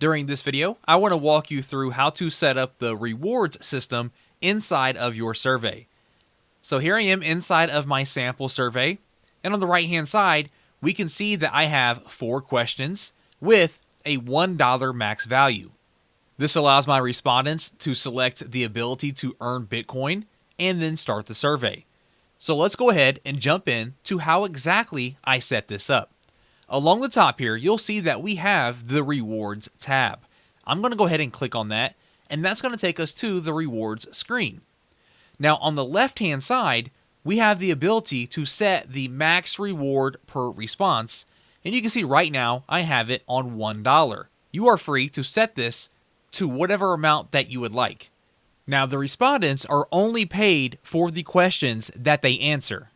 During this video, I want to walk you through how to set up the rewards system inside of your survey. So here I am inside of my sample survey, and on the right hand side, we can see that I have 4 questions with a $1 max value. This allows my respondents to select the ability to earn Bitcoin and then start the survey. So let's go ahead and jump in to how exactly I set this up. Along the top here, you'll see that we have the rewards tab. I'm going to go ahead and click on that, and that's going to take us to the rewards screen. Now on the left hand side, we have the ability to set the max reward per response, and you can see right now I have it on $1. You are free to set this to whatever amount that you would like. Now the respondents are only paid for the questions that they answer.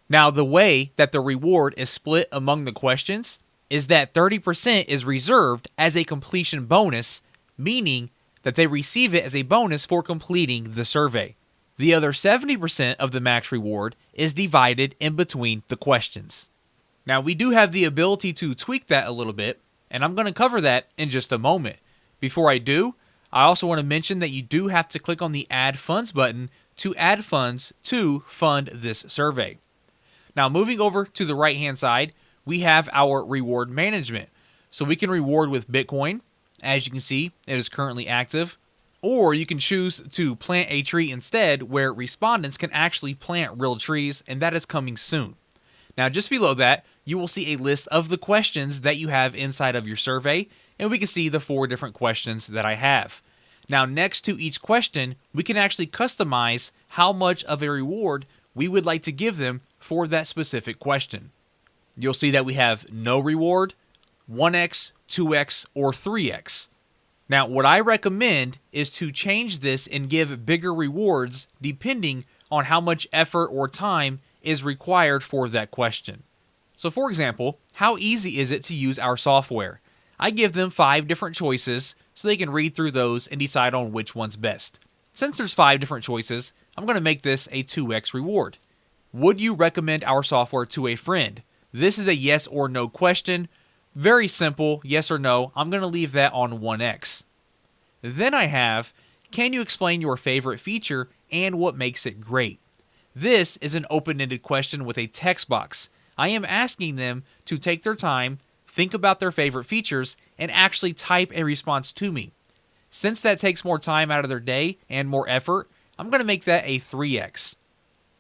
Now the way that the reward is split among the questions is that 30% is reserved as a completion bonus, meaning that they receive it as a bonus for completing the survey. The other 70% of the max reward is divided in between the questions. Now we do have the ability to tweak that a little bit, and I'm going to cover that in just a moment. Before I do, I also want to mention that you do have to click on the Add Funds button to add funds to fund this survey. Now moving over to the right hand side, we have our reward management. So we can reward with Bitcoin. As you can see, it is currently active. Or you can choose to plant a tree instead, where respondents can actually plant real trees, and that is coming soon. Now just below that, you will see a list of the questions that you have inside of your survey, and we can see the 4 different questions that I have. Now next to each question, we can actually customize how much of a reward we would like to give them for that specific question. You'll see that we have no reward, 1x, 2x, or 3x. Now what I recommend is to change this and give bigger rewards depending on how much effort or time is required for that question. So for example, how easy is it to use our software? I give them 5 different choices so they can read through those and decide on which one's best. Since there's 5 different choices, I'm going to make this a 2x reward. Would you recommend our software to a friend? This is a yes or no question. Very simple, yes or no. I'm going to leave that on 1x. Then I have, can you explain your favorite feature and what makes it great? This is an open-ended question with a text box. I am asking them to take their time, think about their favorite features, and actually type a response to me. Since that takes more time out of their day and more effort, I'm going to make that a 3x.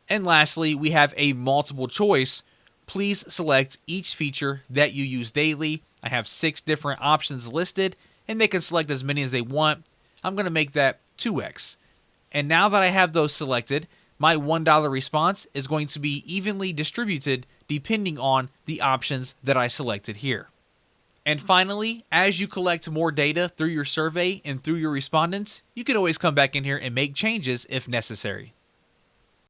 And lastly, we have a multiple choice. Please select each feature that you use daily. I have 6 different options listed, and they can select as many as they want. I'm going to make that 2x. And now that I have those selected, my $1 response is going to be evenly distributed depending on the options that I selected here. And finally, as you collect more data through your survey and through your respondents, you can always come back in here and make changes if necessary.